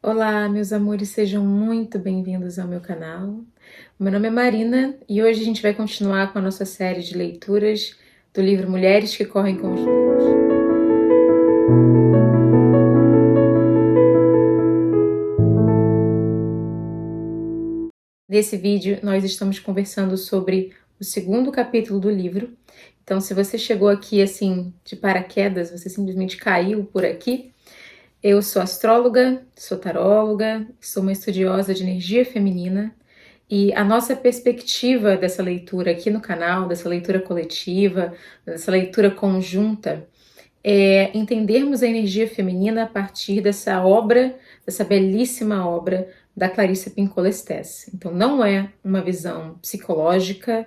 Olá, meus amores, sejam muito bem-vindos ao meu canal. Meu nome é Marina e hoje a gente vai continuar com a nossa série de leituras do livro Mulheres que Correm com os Lobos. Nesse vídeo, nós estamos conversando sobre o segundo capítulo do livro. Então, se você chegou aqui assim de paraquedas, você simplesmente caiu por aqui, eu sou astróloga, sou taróloga, sou uma estudiosa de energia feminina e a nossa perspectiva dessa leitura aqui no canal, dessa leitura coletiva, dessa leitura conjunta, é entendermos a energia feminina a partir dessa obra, dessa belíssima obra da Clarissa Pinkola Estés. Então não é uma visão psicológica,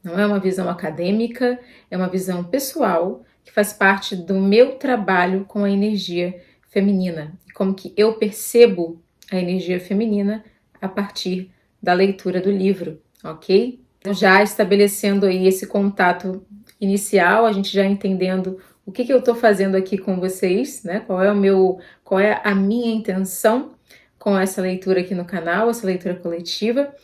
não é uma visão acadêmica, é uma visão pessoal que faz parte do meu trabalho com a energia feminina, como que eu percebo a energia feminina a partir da leitura do livro, ok? Então, já estabelecendo aí esse contato inicial, a gente já entendendo o que eu estou fazendo aqui com vocês, né? Qual é a minha intenção com essa leitura aqui no canal, essa leitura coletiva.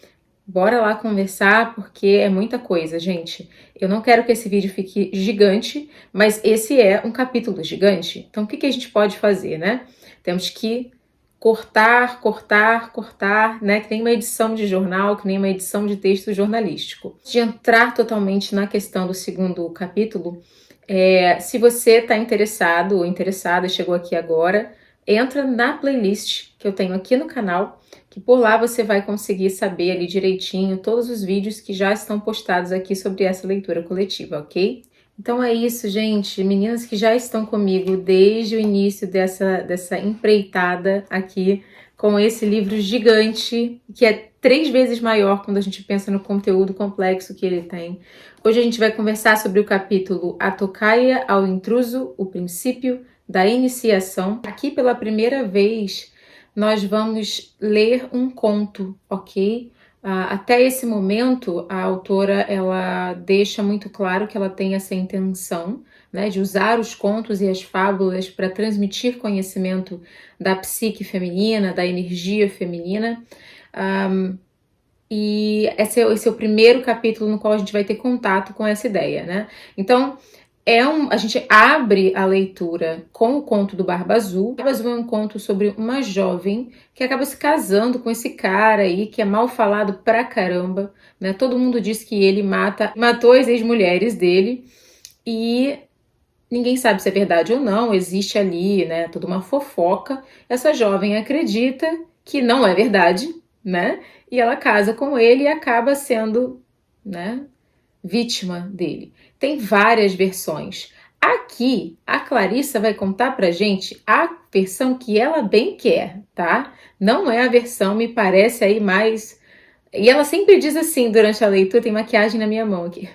Bora lá conversar, porque é muita coisa, gente. Eu não quero que esse vídeo fique gigante, mas esse é um capítulo gigante. Então, o que a gente pode fazer, né? Temos que cortar, né? Que nem uma edição de jornal, que nem uma edição de texto jornalístico. De entrar totalmente na questão do segundo capítulo, se você está interessado ou interessada, chegou aqui agora, entra na playlist que eu tenho aqui no canal, que por lá você vai conseguir saber ali direitinho todos os vídeos que já estão postados aqui sobre essa leitura coletiva, ok? Então é isso, gente. Meninas que já estão comigo desde o início dessa empreitada aqui com esse livro gigante, que é 3 vezes maior quando a gente pensa no conteúdo complexo que ele tem. Hoje a gente vai conversar sobre o capítulo A Tocaia ao Intruso, o princípio da iniciação. Aqui pela primeira vez nós vamos ler um conto, ok? Até esse momento, a autora ela deixa muito claro que ela tem essa intenção, né, de usar os contos e as fábulas para transmitir conhecimento da psique feminina, da energia feminina. E esse é o primeiro capítulo no qual a gente vai ter contato com essa ideia, né? Então, a gente abre a leitura com o conto do Barba Azul. O Barba Azul é um conto sobre uma jovem que acaba se casando com esse cara aí, que é mal falado pra caramba, né? Todo mundo diz que ele matou as ex-mulheres dele e ninguém sabe se é verdade ou não, existe ali, né, toda uma fofoca. Essa jovem acredita que não é verdade, né? E ela casa com ele e acaba sendo, né, vítima dele. Tem várias versões. Aqui, a Clarissa vai contar pra gente a versão que ela bem quer, tá? Não é a versão, me parece aí mais... E ela sempre diz assim durante a leitura, tem maquiagem na minha mão aqui.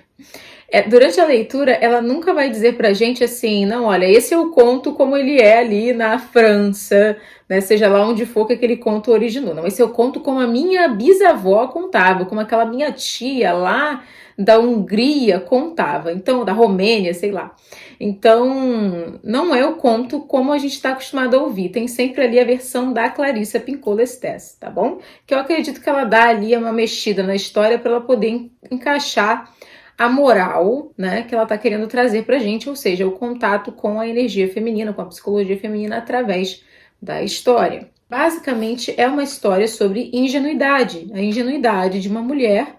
Durante a leitura, ela nunca vai dizer pra gente assim, não, olha, esse é o conto como ele é ali na França, né, seja lá onde for que aquele conto originou. Não, esse é o conto como a minha bisavó contava, como aquela minha tia lá da Hungria contava, então, da Romênia, sei lá. Então, não é o conto como a gente está acostumado a ouvir, tem sempre ali a versão da Clarissa Pinkola Estés, tá bom? Que eu acredito que ela dá ali uma mexida na história para ela poder encaixar a moral, né, que ela está querendo trazer pra gente, ou seja, o contato com a energia feminina, com a psicologia feminina através da história. Basicamente, é uma história sobre ingenuidade, a ingenuidade de uma mulher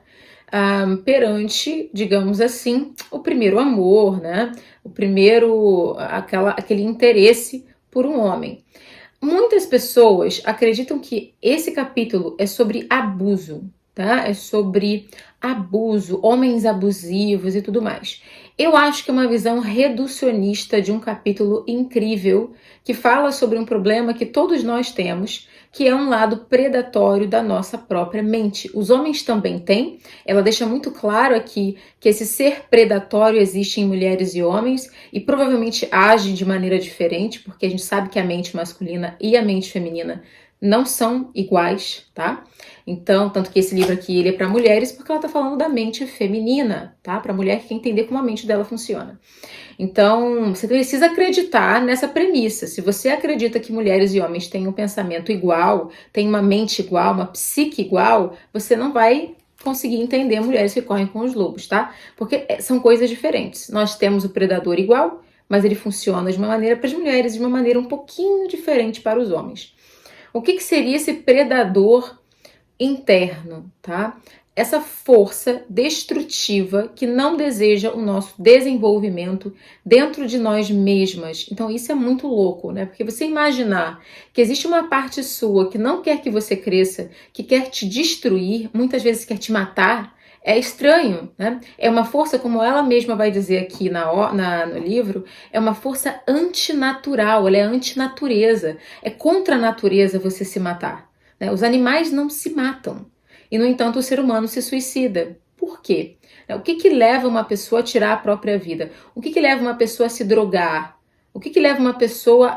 perante, digamos assim, o primeiro amor, né, aquele interesse por um homem. Muitas pessoas acreditam que esse capítulo é sobre abuso, tá? É sobre abuso, homens abusivos e tudo mais. Eu acho que é uma visão reducionista de um capítulo incrível que fala sobre um problema que todos nós temos, que é um lado predatório da nossa própria mente. Os homens também têm. Ela deixa muito claro aqui que esse ser predatório existe em mulheres e homens e provavelmente age de maneira diferente, porque a gente sabe que a mente masculina e a mente feminina não são iguais, tá? Então, tanto que esse livro aqui ele é para mulheres porque ela está falando da mente feminina, tá? Para mulher que quer entender como a mente dela funciona. Então, você precisa acreditar nessa premissa. Se você acredita que mulheres e homens têm um pensamento igual, têm uma mente igual, uma psique igual, você não vai conseguir entender mulheres que correm com os lobos, tá? Porque são coisas diferentes. Nós temos o predador igual, mas ele funciona de uma maneira para as mulheres, de uma maneira um pouquinho diferente para os homens. O que seria esse predador interno, tá? Essa força destrutiva que não deseja o nosso desenvolvimento dentro de nós mesmas. Então isso é muito louco, né? Porque você imaginar que existe uma parte sua que não quer que você cresça, que quer te destruir, muitas vezes quer te matar, é estranho, né? É uma força, como ela mesma vai dizer aqui no livro, é uma força antinatural, ela é antinatureza, é contra a natureza você se matar. Né? Os animais não se matam. E, no entanto, o ser humano se suicida. Por quê? O que leva uma pessoa a tirar a própria vida? O que leva uma pessoa a se drogar? O que leva uma pessoa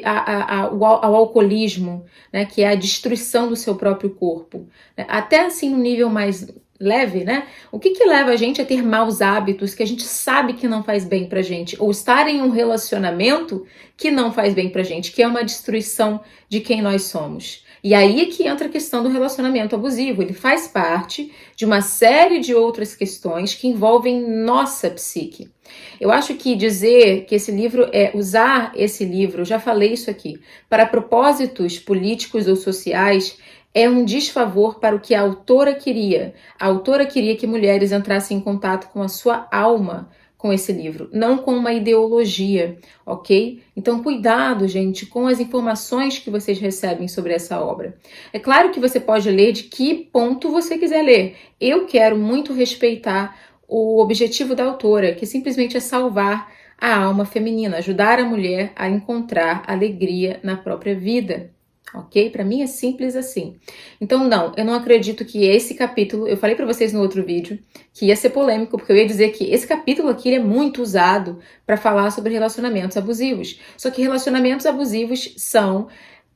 ao alcoolismo, né? Que é a destruição do seu próprio corpo? Até assim, no nível mais leve, né? O que leva a gente a ter maus hábitos que a gente sabe que não faz bem pra gente? Ou estar em um relacionamento que não faz bem pra gente, que é uma destruição de quem nós somos. E aí é que entra a questão do relacionamento abusivo. Ele faz parte de uma série de outras questões que envolvem nossa psique. Eu acho que dizer que esse livro usar esse livro, já falei isso aqui, para propósitos políticos ou sociais, é um desfavor para o que a autora queria. A autora queria que mulheres entrassem em contato com a sua alma com esse livro, não com uma ideologia, ok? Então, cuidado, gente, com as informações que vocês recebem sobre essa obra. É claro que você pode ler de que ponto você quiser ler. Eu quero muito respeitar o objetivo da autora, que simplesmente é salvar a alma feminina, ajudar a mulher a encontrar alegria na própria vida. Ok? Para mim é simples assim. Então, não, eu não acredito que esse capítulo, eu falei para vocês no outro vídeo, que ia ser polêmico, porque eu ia dizer que esse capítulo aqui ele é muito usado para falar sobre relacionamentos abusivos. Só que relacionamentos abusivos são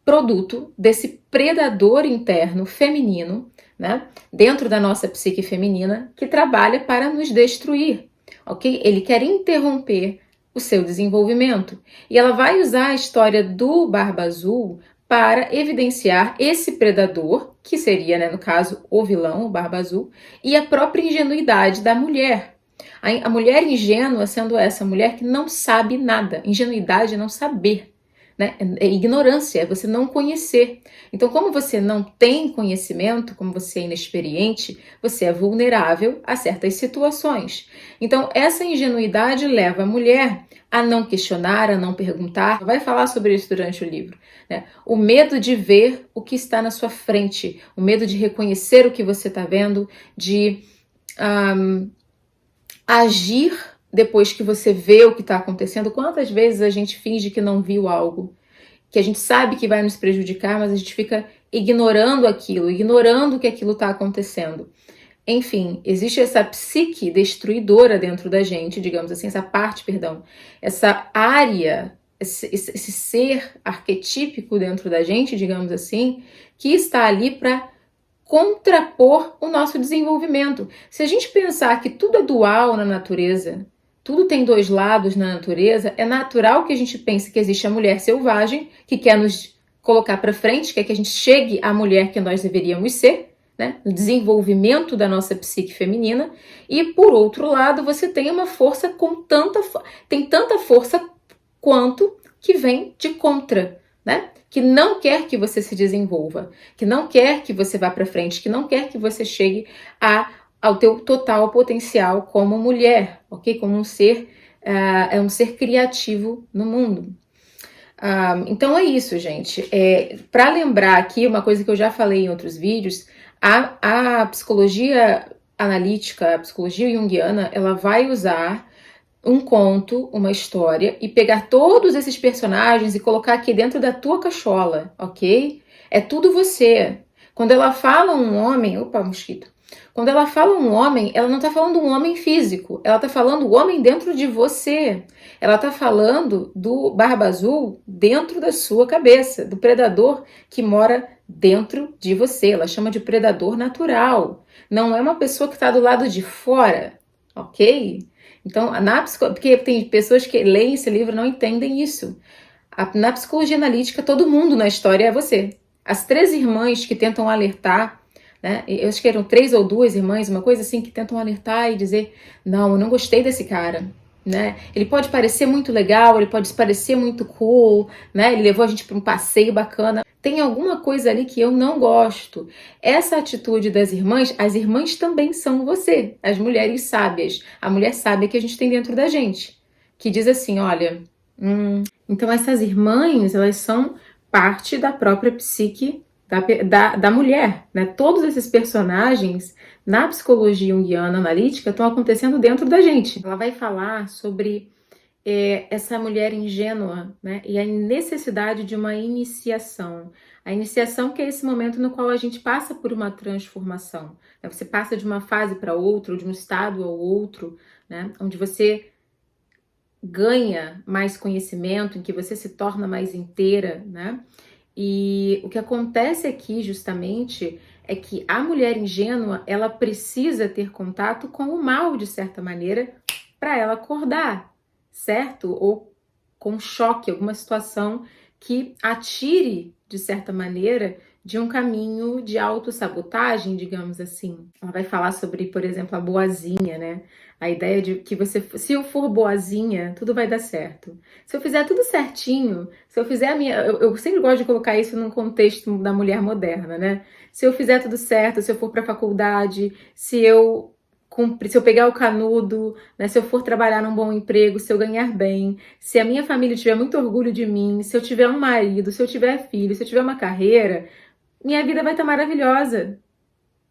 produto desse predador interno feminino, né? Dentro da nossa psique feminina, que trabalha para nos destruir, ok? Ele quer interromper o seu desenvolvimento. E ela vai usar a história do Barba Azul para evidenciar esse predador, que seria, né, no caso, o vilão, o Barba Azul, e a própria ingenuidade da mulher. A mulher ingênua sendo essa mulher que não sabe nada. Ingenuidade é não saber, né? É ignorância, é você não conhecer. Então, como você não tem conhecimento, como você é inexperiente, você é vulnerável a certas situações. Então, essa ingenuidade leva a mulher a não questionar, a não perguntar. Vai falar sobre isso durante o livro, né? O medo de ver o que está na sua frente, o medo de reconhecer o que você está vendo, de agir depois que você vê o que está acontecendo. Quantas vezes a gente finge que não viu algo, que a gente sabe que vai nos prejudicar, mas a gente fica ignorando aquilo, ignorando que aquilo está acontecendo. Enfim, existe essa psique destruidora dentro da gente, digamos assim, essa área, esse ser arquetípico dentro da gente, digamos assim, que está ali para contrapor o nosso desenvolvimento. Se a gente pensar que tudo é dual na natureza, tudo tem dois lados na natureza, é natural que a gente pense que existe a mulher selvagem, que quer nos colocar para frente, quer que a gente chegue à mulher que nós deveríamos ser, né? No desenvolvimento da nossa psique feminina. E, por outro lado, você tem uma força tem tanta força quanto que vem de contra, né? Que não quer que você se desenvolva, que não quer que você vá para frente, que não quer que você chegue ao teu total potencial como mulher, ok? Como um ser, um ser criativo no mundo. Então é isso, gente. Para lembrar aqui, uma coisa que eu já falei em outros vídeos, a psicologia analítica, a psicologia junguiana, ela vai usar um conto, uma história, e pegar todos esses personagens e colocar aqui dentro da tua cachola, ok? É tudo você. Quando ela fala um homem... Opa, mosquito. Quando ela fala um homem, ela não está falando um homem físico, ela está falando o homem dentro de você. Ela está falando do Barba Azul dentro da sua cabeça, do predador que mora dentro de você. Ela chama de predador natural. Não é uma pessoa que está do lado de fora, ok? Então, porque tem pessoas que leem esse livro e não entendem isso. Na psicologia analítica, todo mundo na história é você. As 3 irmãs que tentam alertar, né? Eu acho que eram 3 ou 2 irmãs, uma coisa assim, que tentam alertar e dizer: não, eu não gostei desse cara. Né? Ele pode parecer muito legal, ele pode parecer muito cool, né? Ele levou a gente para um passeio bacana. Tem alguma coisa ali que eu não gosto. Essa atitude das irmãs, as irmãs também são você, as mulheres sábias. A mulher sábia que a gente tem dentro da gente, que diz assim: olha, então essas irmãs, elas são parte da própria psique da mulher, né? Todos esses personagens na psicologia junguiana analítica estão acontecendo dentro da gente. Ela vai falar sobre essa mulher ingênua, né? E a necessidade de uma iniciação. A iniciação que é esse momento no qual a gente passa por uma transformação. Né? Você passa de uma fase para outra, ou de um estado ao outro, né? Onde você ganha mais conhecimento, em que você se torna mais inteira, né? E o que acontece aqui, justamente, é que a mulher ingênua, ela precisa ter contato com o mal, de certa maneira, para ela acordar, certo? Ou com choque, alguma situação que atire, de certa maneira, de um caminho de autossabotagem, digamos assim. Ela vai falar sobre, por exemplo, a boazinha, né? A ideia de que se eu for boazinha, tudo vai dar certo. Se eu fizer tudo certinho, se eu fizer a minha... Eu sempre gosto de colocar isso num contexto da mulher moderna, né? Se eu fizer tudo certo, se eu for pra faculdade, se eu pegar o canudo, né, se eu for trabalhar num bom emprego, se eu ganhar bem, se a minha família tiver muito orgulho de mim, se eu tiver um marido, se eu tiver filho, se eu tiver uma carreira, minha vida vai estar maravilhosa.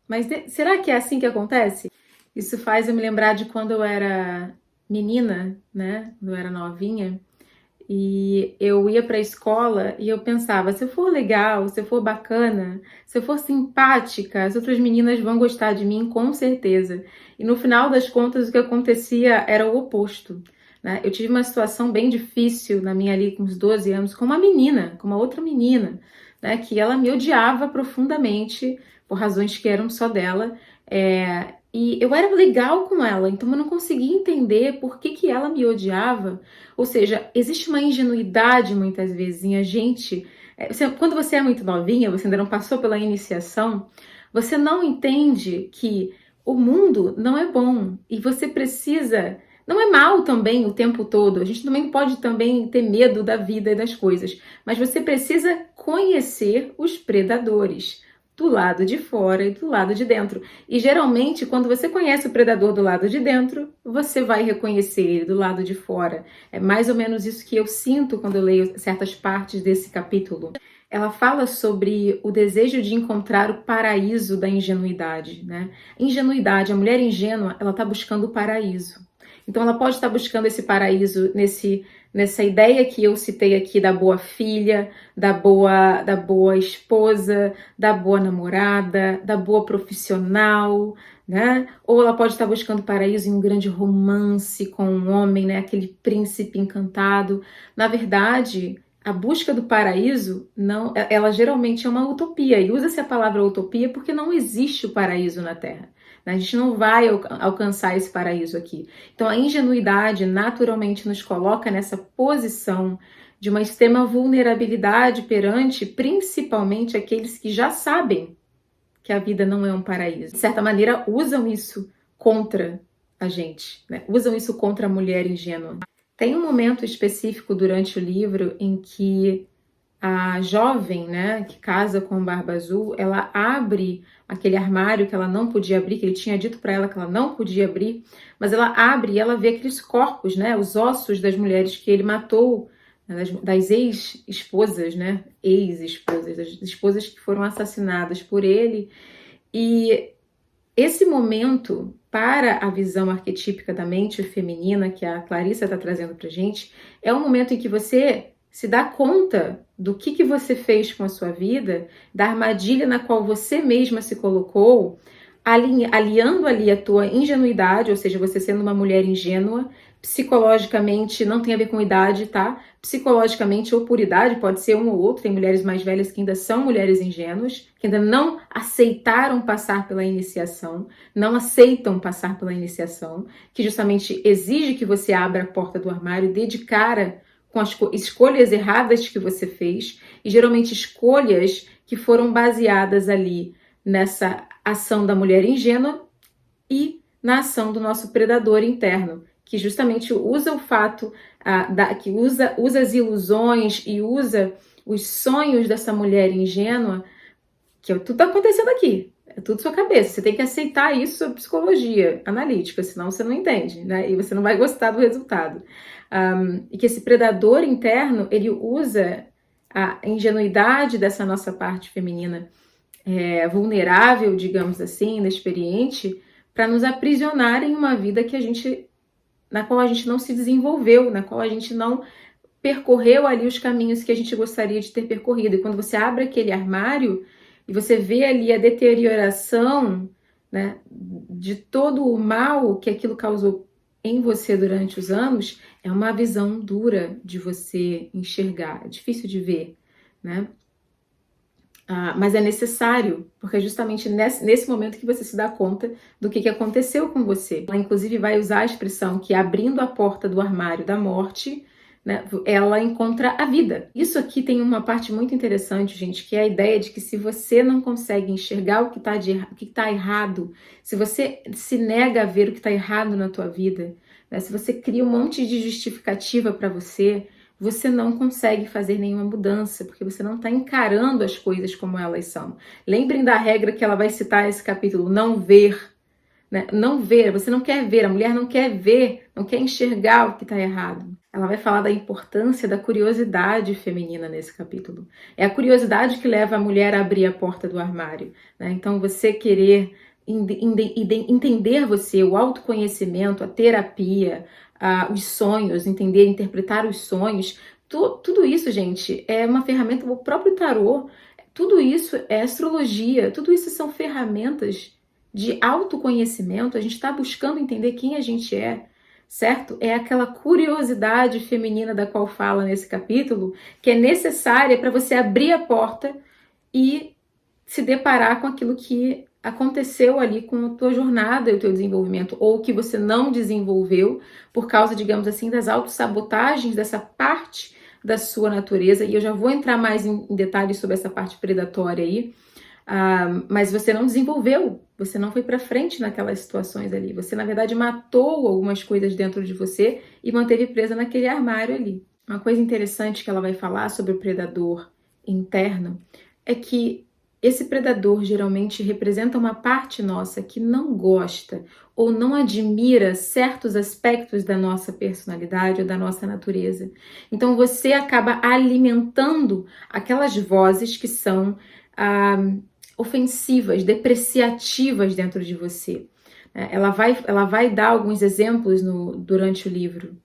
Mas será que é assim que acontece? Isso faz eu me lembrar de quando eu era menina, né? Quando eu era novinha. E eu ia para a escola e eu pensava: se eu for legal, se eu for bacana, se eu for simpática, as outras meninas vão gostar de mim com certeza. E no final das contas, o que acontecia era o oposto, né? Eu tive uma situação bem difícil na minha ali com uns 12 anos com uma menina, com uma outra menina, né? Que ela me odiava profundamente por razões que eram só dela. E eu era legal com ela, então eu não conseguia entender por que ela me odiava. Ou seja, existe uma ingenuidade muitas vezes em a gente. Quando você é muito novinha, você ainda não passou pela iniciação, você não entende que o mundo não é bom e você precisa. Não é mal também o tempo todo. A gente também pode também ter medo da vida e das coisas, mas você precisa conhecer os predadores do lado de fora e do lado de dentro. E geralmente, quando você conhece o predador do lado de dentro, você vai reconhecer ele do lado de fora. É mais ou menos isso que eu sinto quando eu leio certas partes desse capítulo. Ela fala sobre o desejo de encontrar o paraíso da ingenuidade, né? Ingenuidade, a mulher ingênua, ela está buscando o paraíso. Então ela pode estar buscando esse paraíso nessa ideia que eu citei aqui da boa filha, da boa esposa, da boa namorada, da boa profissional, né? Ou ela pode estar buscando paraíso em um grande romance com um homem, né? Aquele príncipe encantado. Na verdade, a busca do paraíso, não, ela geralmente é uma utopia, e usa-se a palavra utopia porque não existe o paraíso na Terra. A gente não vai alcançar esse paraíso aqui. Então, a ingenuidade naturalmente nos coloca nessa posição de uma extrema vulnerabilidade perante, principalmente, aqueles que já sabem que a vida não é um paraíso. De certa maneira, usam isso contra a gente, né? Usam isso contra a mulher ingênua. Tem um momento específico durante o livro em que a jovem, né, que casa com o Barba Azul, ela abre aquele armário que ela não podia abrir, que ele tinha dito para ela que ela não podia abrir, mas ela abre e ela vê aqueles corpos, né, os ossos das mulheres que ele matou, né, das ex-esposas, né, ex-esposas, das esposas que foram assassinadas por ele. E esse momento, para a visão arquetípica da mente feminina que a Clarissa está trazendo para gente, é um momento em que você se dá conta do que você fez com a sua vida, da armadilha na qual você mesma se colocou, aliando ali a tua ingenuidade, ou seja, você sendo uma mulher ingênua, psicologicamente, não tem a ver com idade, tá? Psicologicamente ou por idade, pode ser um ou outro, tem mulheres mais velhas que ainda são mulheres ingênuas, que ainda não aceitaram passar pela iniciação, não aceitam passar pela iniciação, que justamente exige que você abra a porta do armário, dê de cara com as escolhas erradas que você fez, e geralmente escolhas que foram baseadas ali nessa ação da mulher ingênua e na ação do nosso predador interno, que justamente usa o fato, que usa as ilusões e usa os sonhos dessa mulher ingênua, que tudo está acontecendo aqui, é tudo sua cabeça, você tem que aceitar isso sobre psicologia analítica, senão você não entende, né? E você não vai gostar do resultado. E que esse predador interno, ele usa a ingenuidade dessa nossa parte feminina vulnerável, digamos assim, inexperiente, para nos aprisionar em uma vida na qual a gente não se desenvolveu, na qual a gente não percorreu ali os caminhos que a gente gostaria de ter percorrido. E quando você abre aquele armário e você vê ali a deterioração, né, de todo o mal que aquilo causou em você durante os anos, é uma visão dura de você enxergar, é difícil de ver, né? Mas é necessário, porque é justamente nesse momento que você se dá conta do que aconteceu com você. Ela, inclusive, vai usar a expressão que abrindo a porta do armário da morte, né, ela encontra a vida. Isso aqui tem uma parte muito interessante, gente, que é a ideia de que se você não consegue enxergar o que está errado, se você se nega a ver o que está errado na tua vida, né, se você cria um monte de justificativa para você não consegue fazer nenhuma mudança, porque você não está encarando as coisas como elas são. Lembrem da regra que ela vai citar nesse capítulo, não ver, né? Não ver, você não quer ver, a mulher não quer ver, não quer enxergar o que está errado. Ela vai falar da importância da curiosidade feminina nesse capítulo. É a curiosidade que leva a mulher a abrir a porta do armário, né? Então você querer entender você, o autoconhecimento, a terapia, os sonhos, entender, interpretar os sonhos, tudo isso, gente, é uma ferramenta, o próprio tarô, tudo isso é astrologia, tudo isso são ferramentas de autoconhecimento. A gente está buscando entender quem a gente é, certo? É aquela curiosidade feminina da qual fala nesse capítulo, que é necessária para você abrir a porta e se deparar com aquilo que aconteceu ali com a tua jornada e o teu desenvolvimento, ou que você não desenvolveu por causa, digamos assim, das autossabotagens dessa parte da sua natureza. E eu já vou entrar mais em detalhes sobre essa parte predatória aí, mas você não desenvolveu, você não foi para frente naquelas situações ali. Você, na verdade, matou algumas coisas dentro de você e manteve presa naquele armário ali. Uma coisa interessante que ela vai falar sobre o predador interno é que esse predador geralmente representa uma parte nossa que não gosta ou não admira certos aspectos da nossa personalidade ou da nossa natureza. Então você acaba alimentando aquelas vozes que são ofensivas, depreciativas dentro de você. Ela vai dar alguns exemplos durante o livro.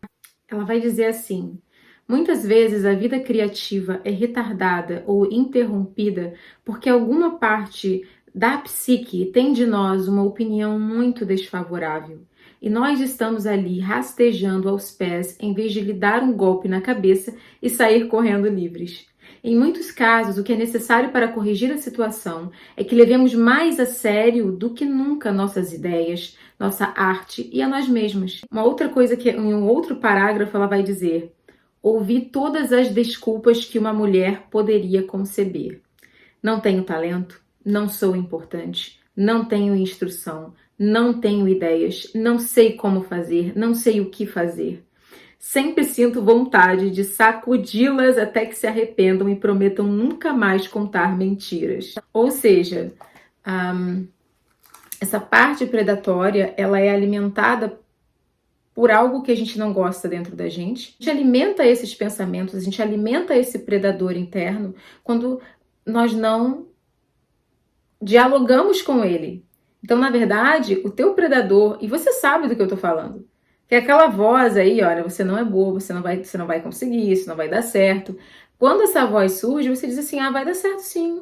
Ela vai dizer assim: muitas vezes a vida criativa é retardada ou interrompida porque alguma parte da psique tem de nós uma opinião muito desfavorável. E nós estamos ali rastejando aos pés em vez de lhe dar um golpe na cabeça e sair correndo livres. Em muitos casos, o que é necessário para corrigir a situação é que levemos mais a sério do que nunca nossas ideias, nossa arte e a nós mesmas. Uma outra coisa que em um outro parágrafo ela vai dizer: ouvi todas as desculpas que uma mulher poderia conceber. Não tenho talento, não sou importante, não tenho instrução, não tenho ideias, não sei como fazer, não sei o que fazer. Sempre sinto vontade de sacudi-las até que se arrependam e prometam nunca mais contar mentiras. Ou seja, essa parte predatória, ela é alimentada por algo que a gente não gosta dentro da gente. A gente alimenta esses pensamentos, a gente alimenta esse predador interno quando nós não dialogamos com ele. Então, na verdade, o teu predador, e você sabe do que eu tô falando, que é aquela voz aí, olha, você não é boa, você não vai conseguir, isso não vai dar certo. Quando essa voz surge, você diz assim: vai dar certo sim.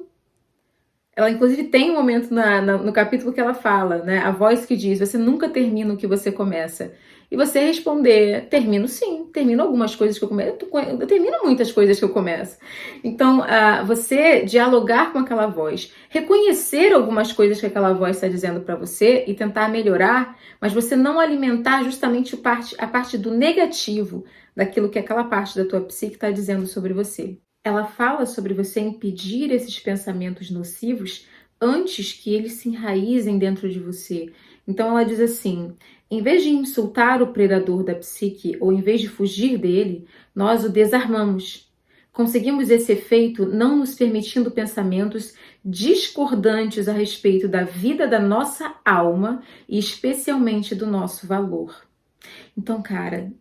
Ela, inclusive, tem um momento no capítulo que ela fala, né? A voz que diz: você nunca termina o que você começa. E você responder: termino sim, termino algumas coisas que eu começo. Eu termino muitas coisas que eu começo. Então, você dialogar com aquela voz, reconhecer algumas coisas que aquela voz está dizendo para você e tentar melhorar, mas você não alimentar justamente a parte do negativo daquilo que aquela parte da tua psique está dizendo sobre você. Ela fala sobre você impedir esses pensamentos nocivos antes que eles se enraizem dentro de você. Então ela diz assim: em vez de insultar o predador da psique ou em vez de fugir dele, nós o desarmamos. Conseguimos esse efeito não nos permitindo pensamentos discordantes a respeito da vida da nossa alma e especialmente do nosso valor. Então, cara,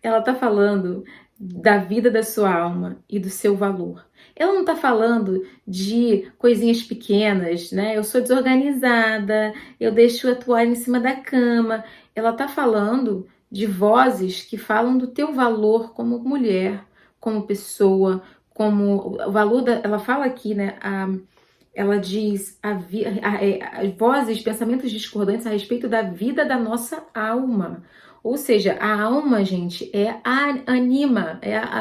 ela tá falando da vida da sua alma e do seu valor. Ela não tá falando de coisinhas pequenas, né? Eu sou desorganizada, eu deixo a toalha em cima da cama. Ela tá falando de vozes que falam do teu valor como mulher, como pessoa, como o valor da... Ela fala aqui, né? Ela diz vozes, pensamentos discordantes a respeito da vida da nossa alma. Ou seja, a alma, gente, é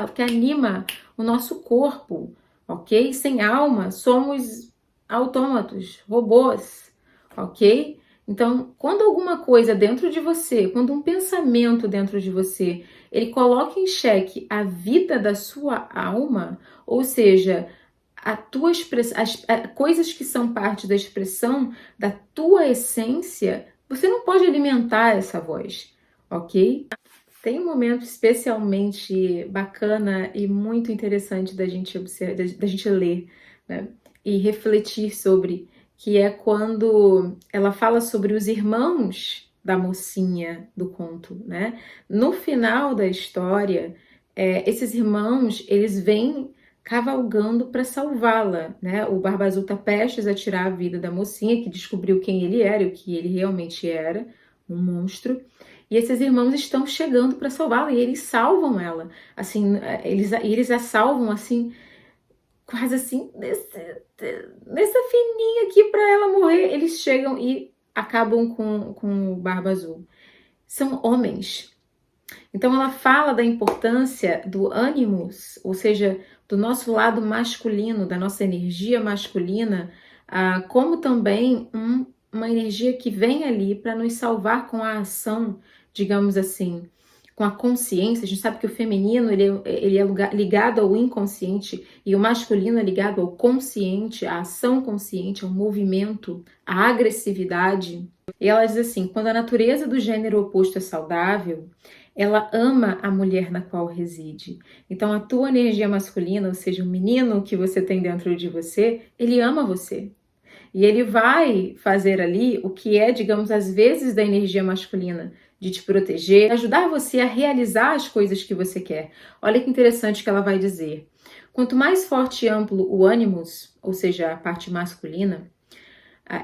o que anima o nosso corpo, ok? Sem alma, somos autômatos, robôs, ok? Então, quando alguma coisa dentro de você, quando um pensamento dentro de você, ele coloca em xeque a vida da sua alma, ou seja, as coisas que são parte da expressão da tua essência, você não pode alimentar essa voz, ok? Tem um momento especialmente bacana e muito interessante da gente observar, da gente ler, né? E refletir sobre, que é quando ela fala sobre os irmãos da mocinha do conto, né? No final da história, esses irmãos, eles vêm cavalgando para salvá-la, né? O Barba Azul tá prestes a tirar a vida da mocinha, que descobriu quem ele era e o que ele realmente era, um monstro. E esses irmãos estão chegando para salvá-la e eles salvam ela. Assim, eles a salvam assim, quase assim, nessa fininha aqui para ela morrer. Eles chegam e acabam com o Barba Azul. São homens. Então ela fala da importância do ânimos, ou seja, do nosso lado masculino, da nossa energia masculina, como também uma energia que vem ali para nos salvar com a ação, digamos assim, com a consciência. A gente sabe que o feminino ele é ligado ao inconsciente e o masculino é ligado ao consciente, à ação consciente, ao movimento, à agressividade. E ela diz assim: quando a natureza do gênero oposto é saudável, ela ama a mulher na qual reside. Então a tua energia masculina, ou seja, o menino que você tem dentro de você, ele ama você. E ele vai fazer ali o que é, digamos, às vezes da energia masculina, de te proteger, ajudar você a realizar as coisas que você quer. Olha que interessante que ela vai dizer. Quanto mais forte e amplo o ânimos, ou seja, a parte masculina,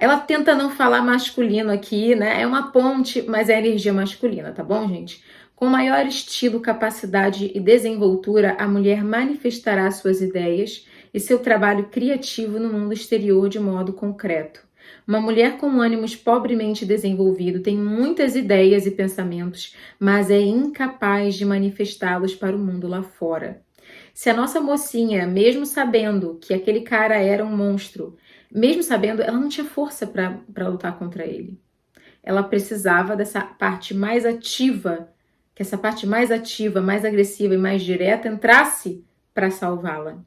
ela tenta não falar masculino aqui, né? É uma ponte, mas é energia masculina, tá bom, gente? Com maior estilo, capacidade e desenvoltura, a mulher manifestará suas ideias e seu trabalho criativo no mundo exterior de modo concreto. Uma mulher com ânimos pobremente desenvolvido tem muitas ideias e pensamentos, mas é incapaz de manifestá-los para o mundo lá fora. Se a nossa mocinha, mesmo sabendo que aquele cara era um monstro, mesmo sabendo, ela não tinha força para lutar contra ele. Ela precisava dessa parte mais ativa, que essa parte mais ativa, mais agressiva e mais direta entrasse para salvá-la.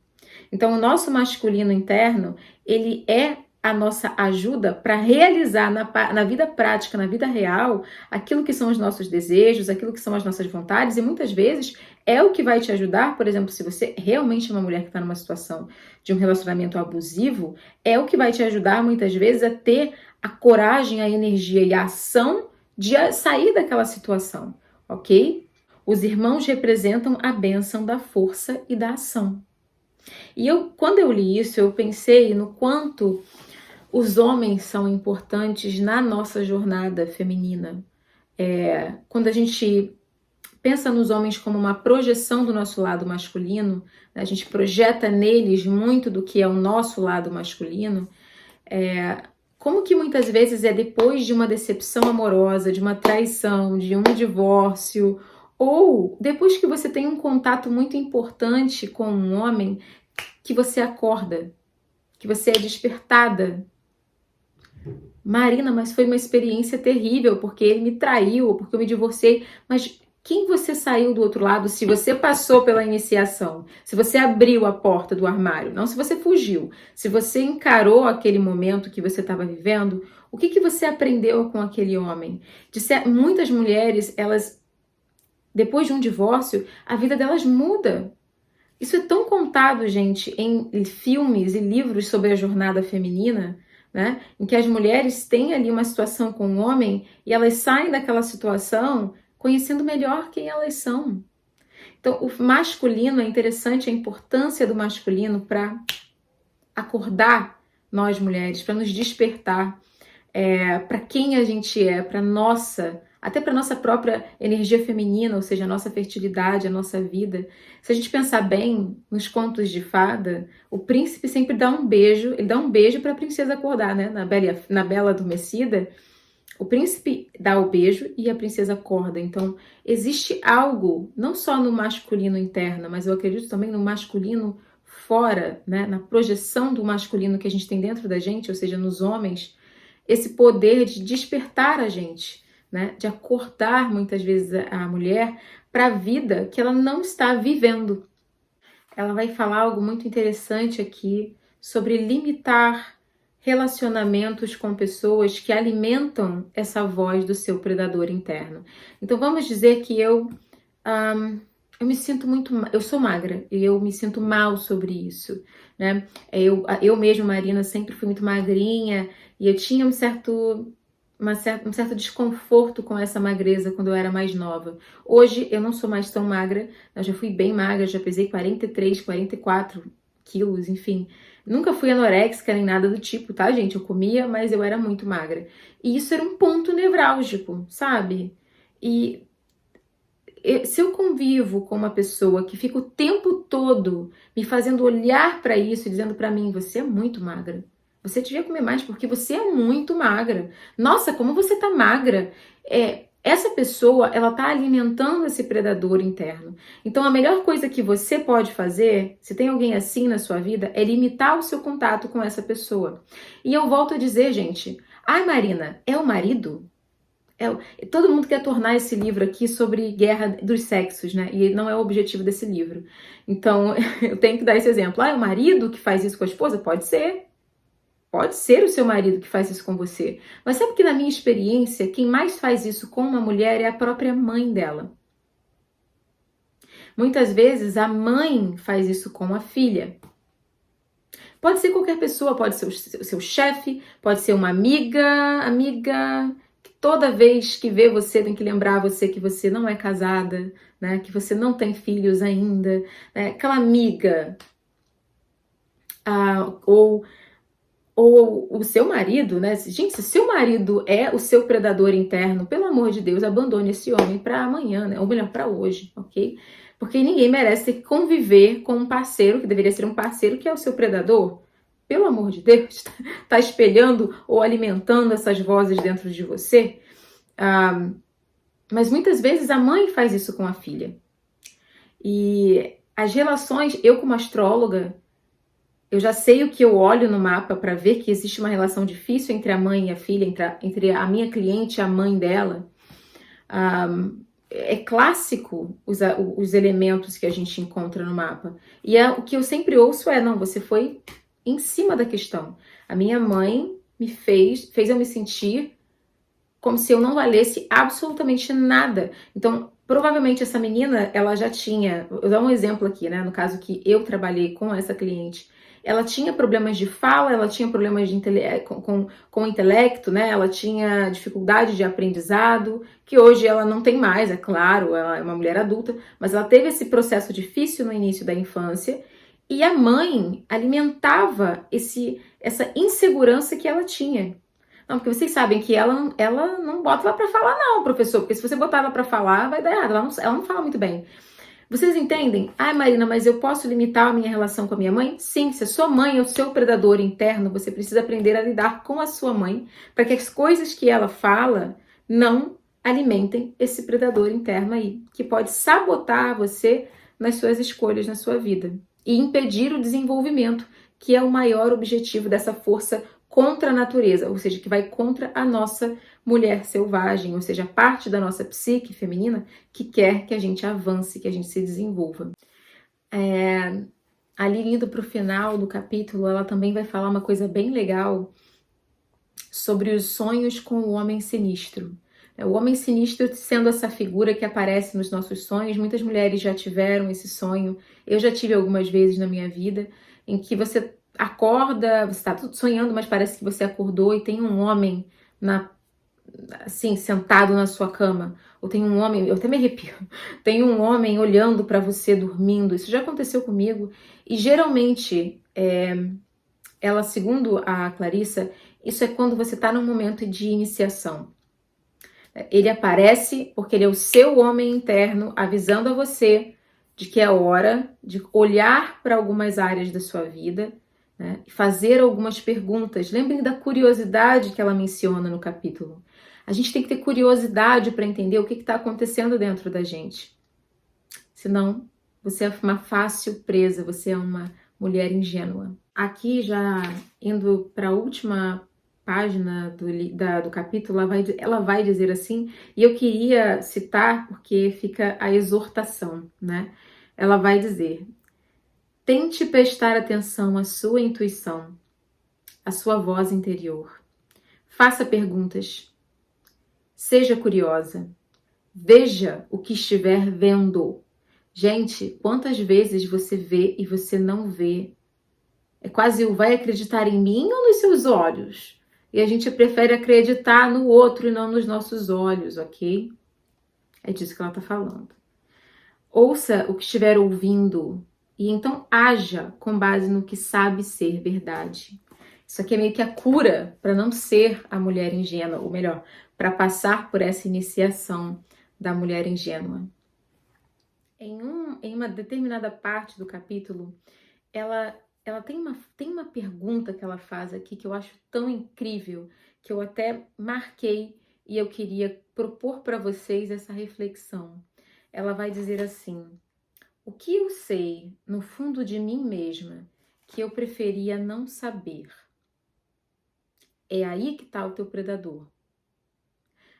Então, o nosso masculino interno, ele é a nossa ajuda para realizar na vida prática, na vida real, aquilo que são os nossos desejos, aquilo que são as nossas vontades, e muitas vezes é o que vai te ajudar. Por exemplo, se você realmente é uma mulher que está numa situação de um relacionamento abusivo, é o que vai te ajudar muitas vezes a ter a coragem, a energia e a ação de sair daquela situação, ok? Os irmãos representam a bênção da força e da ação. E quando eu li isso, eu pensei no quanto os homens são importantes na nossa jornada feminina. Quando a gente pensa nos homens como uma projeção do nosso lado masculino, né, a gente projeta neles muito do que é o nosso lado masculino, Como que muitas vezes é depois de uma decepção amorosa, de uma traição, de um divórcio, ou depois que você tem um contato muito importante com um homem, que você acorda, que você é despertada. Marina, mas foi uma experiência terrível, porque ele me traiu, porque eu me divorciei. Mas quem você saiu do outro lado se você passou pela iniciação? Se você abriu a porta do armário, não se você fugiu. Se você encarou aquele momento que você estava vivendo, o que você aprendeu com aquele homem? Muitas mulheres, elas, depois de um divórcio, a vida delas muda. Isso é tão contado, gente, em filmes e livros sobre a jornada feminina, né? Em que as mulheres têm ali uma situação com um homem e elas saem daquela situação conhecendo melhor quem elas são. Então, o masculino, é interessante a importância do masculino para acordar nós mulheres, para nos despertar, para quem a gente é, para nossa, até para nossa própria energia feminina, ou seja, a nossa fertilidade, a nossa vida. Se a gente pensar bem nos contos de fada, o príncipe sempre dá um beijo, ele dá um beijo para a princesa acordar, né? Na Bela Adormecida, o príncipe dá o beijo e a princesa acorda. Então, existe algo, não só no masculino interno, mas eu acredito também no masculino fora, né? Na projeção do masculino que a gente tem dentro da gente, ou seja, nos homens, esse poder de despertar a gente, né? De acordar muitas vezes a mulher para a vida que ela não está vivendo. Ela vai falar algo muito interessante aqui sobre limitar relacionamentos com pessoas que alimentam essa voz do seu predador interno. Então vamos dizer que eu me sinto eu sou magra e eu me sinto mal sobre isso, né? Eu mesma, Marina, sempre fui muito magrinha e eu tinha um certo desconforto com essa magreza quando eu era mais nova. Hoje eu não sou mais tão magra, eu já fui bem magra, já pesei 43, 44 quilos, enfim. Nunca fui anoréxica nem nada do tipo, tá, gente? Eu comia, mas eu era muito magra. E isso era um ponto nevrálgico, sabe? E se eu convivo com uma pessoa que fica o tempo todo me fazendo olhar para isso, dizendo para mim, você é muito magra. Você devia comer mais porque você é muito magra. Nossa, como você tá magra. Essa pessoa, ela tá alimentando esse predador interno. Então, a melhor coisa que você pode fazer, se tem alguém assim na sua vida, é limitar o seu contato com essa pessoa. E eu volto a dizer, gente, ai, Marina, é o marido? Todo mundo quer tornar esse livro aqui sobre guerra dos sexos, né? E não é o objetivo desse livro. Então, eu tenho que dar esse exemplo. Ah, é o marido que faz isso com a esposa? Pode ser. Pode ser o seu marido que faz isso com você. Mas sabe que na minha experiência, quem mais faz isso com uma mulher é a própria mãe dela. Muitas vezes a mãe faz isso com a filha. Pode ser qualquer pessoa, pode ser o seu chefe, pode ser uma amiga que toda vez que vê você tem que lembrar você que você não é casada, né? Que você não tem filhos ainda, né? Aquela amiga, ou o seu marido, né? Gente, se seu marido é o seu predador interno, pelo amor de Deus, abandone esse homem para amanhã, né? Ou melhor, para hoje, ok? Porque ninguém merece ter que conviver com um parceiro, que deveria ser um parceiro, que é o seu predador. Pelo amor de Deus, tá espelhando ou alimentando essas vozes dentro de você. Mas muitas vezes a mãe faz isso com a filha. E as relações, eu como astróloga, eu já sei o que eu olho no mapa para ver que existe uma relação difícil entre a mãe e a filha, entre a minha cliente e a mãe dela. É clássico os elementos que a gente encontra no mapa. E o que eu sempre ouço é, não, você foi em cima da questão. A minha mãe me fez eu me sentir como se eu não valesse absolutamente nada. Então, provavelmente essa menina, ela já tinha, eu vou dar um exemplo aqui, né? No caso que eu trabalhei com essa cliente, ela tinha problemas de fala, ela tinha problemas de com o intelecto, né? Ela tinha dificuldade de aprendizado, que hoje ela não tem mais, é claro, ela é uma mulher adulta, mas ela teve esse processo difícil no início da infância, e a mãe alimentava essa insegurança que ela tinha. Não, porque vocês sabem que ela não bota ela pra falar não, professor, porque se você botar ela pra falar, vai dar errado, ela não fala muito bem. Vocês entendem? Ai, Marina, mas eu posso limitar a minha relação com a minha mãe? Sim, se a sua mãe é o seu predador interno, você precisa aprender a lidar com a sua mãe para que as coisas que ela fala não alimentem esse predador interno aí, que pode sabotar você nas suas escolhas na sua vida e impedir o desenvolvimento, que é o maior objetivo dessa força contra a natureza, ou seja, que vai contra a nossa mulher selvagem, ou seja, parte da nossa psique feminina que quer que a gente avance, que a gente se desenvolva. Ali indo para o final do capítulo, ela também vai falar uma coisa bem legal sobre os sonhos com o homem sinistro. O homem sinistro sendo essa figura que aparece nos nossos sonhos. Muitas mulheres já tiveram esse sonho. Eu já tive algumas vezes na minha vida, em que você acorda, você está sonhando, mas parece que você acordou e tem um homem assim, sentado na sua cama. Ou tem um homem, eu até me arrepio, tem um homem olhando para você dormindo. Isso já aconteceu comigo. E geralmente, ela, segundo a Clarissa, isso é quando você está num momento de iniciação. Ele aparece porque ele é o seu homem interno avisando a você de que é hora de olhar para algumas áreas da sua vida, né, e fazer algumas perguntas. Lembrem da curiosidade que ela menciona no capítulo. A gente tem que ter curiosidade para entender o que está acontecendo dentro da gente. Senão, você é uma fácil presa, você é uma mulher ingênua. Aqui, já indo para a última página do capítulo, ela vai dizer assim, e eu queria citar porque fica a exortação, né? Ela vai dizer: tente prestar atenção à sua intuição, à sua voz interior. Faça perguntas. Seja curiosa. Veja o que estiver vendo. Gente, quantas vezes você vê e você não vê? É quase o vai acreditar em mim ou nos seus olhos? E a gente prefere acreditar no outro e não nos nossos olhos, ok? É disso que ela está falando. Ouça o que estiver ouvindo e então haja com base no que sabe ser verdade. Isso aqui é meio que a cura para não ser a mulher ingênua, ou melhor, para passar por essa iniciação da mulher ingênua. Em uma determinada parte do capítulo, ela tem uma pergunta que ela faz aqui que eu acho tão incrível, que eu até marquei e eu queria propor para vocês essa reflexão. Ela vai dizer assim: o que eu sei no fundo de mim mesma que eu preferia não saber? É aí que está o teu predador.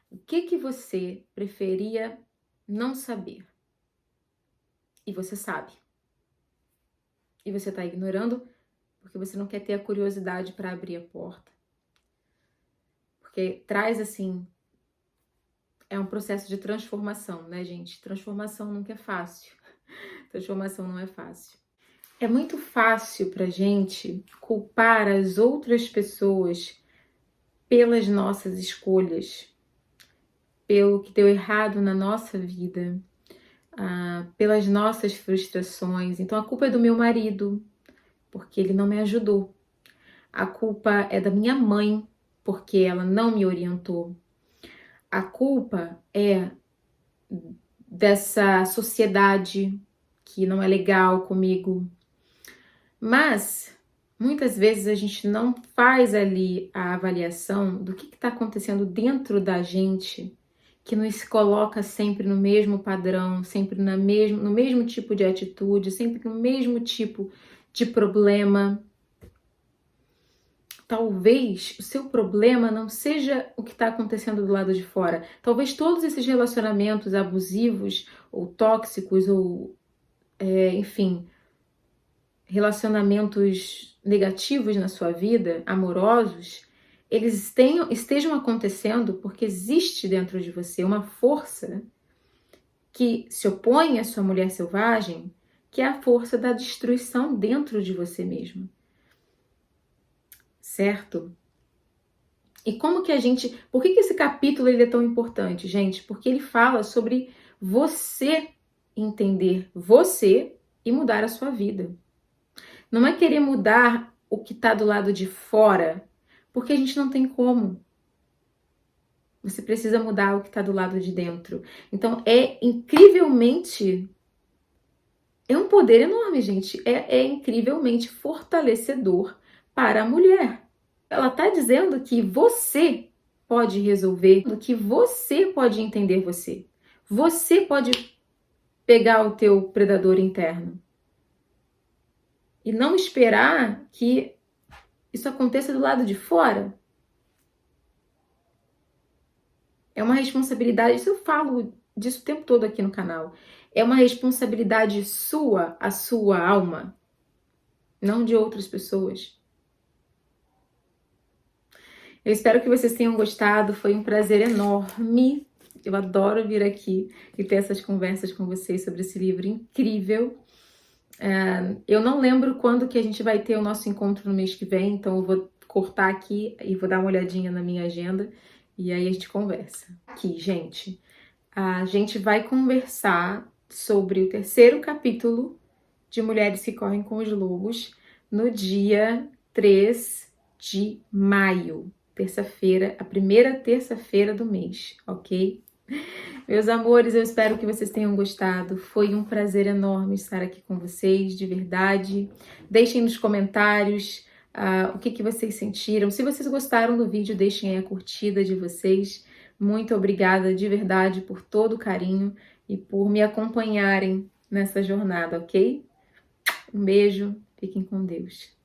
O que você preferia não saber? E você sabe. E você está ignorando porque você não quer ter a curiosidade para abrir a porta. Porque traz assim, é um processo de transformação, né, gente? Transformação nunca é fácil. Transformação não é fácil. É muito fácil pra gente culpar as outras pessoas pelas nossas escolhas, pelo que deu errado na nossa vida, pelas nossas frustrações. Então a culpa é do meu marido, porque ele não me ajudou. A culpa é da minha mãe, porque ela não me orientou. A culpa é dessa sociedade que não é legal comigo. Mas muitas vezes a gente não faz ali a avaliação do que está acontecendo dentro da gente, que nos coloca sempre no mesmo padrão, sempre no mesmo tipo de atitude, sempre no mesmo tipo de problema. Talvez o seu problema não seja o que está acontecendo do lado de fora. Talvez todos esses relacionamentos abusivos ou tóxicos ou, enfim, relacionamentos negativos na sua vida, amorosos, eles estejam acontecendo porque existe dentro de você uma força que se opõe à sua mulher selvagem, que é a força da destruição dentro de você mesmo. Certo? E como que a gente... Por que esse capítulo ele é tão importante, gente? Porque ele fala sobre você entender você e mudar a sua vida. Não é querer mudar o que está do lado de fora, porque a gente não tem como. Você precisa mudar o que está do lado de dentro. Então, é incrivelmente É um poder enorme, gente. É incrivelmente fortalecedor para a mulher. Ela está dizendo que você pode resolver, que você pode entender você. Você pode pegar o teu predador interno. E não esperar que isso aconteça do lado de fora. É uma responsabilidade, isso eu falo disso o tempo todo aqui no canal. É uma responsabilidade sua, a sua alma, não de outras pessoas. Eu espero que vocês tenham gostado, foi um prazer enorme. Eu adoro vir aqui e ter essas conversas com vocês sobre esse livro incrível. Eu não lembro quando que a gente vai ter o nosso encontro no mês que vem, então eu vou cortar aqui e vou dar uma olhadinha na minha agenda e aí a gente conversa. Aqui, gente, a gente vai conversar sobre o terceiro capítulo de Mulheres que Correm com os Lobos no dia 3 de maio, terça-feira, a primeira terça-feira do mês, ok? Meus amores, eu espero que vocês tenham gostado. Foi um prazer enorme estar aqui com vocês, de verdade. Deixem nos comentários o que vocês sentiram. Se vocês gostaram do vídeo, deixem aí a curtida de vocês. Muito obrigada de verdade por todo o carinho e por me acompanharem nessa jornada, ok? Um beijo, fiquem com Deus.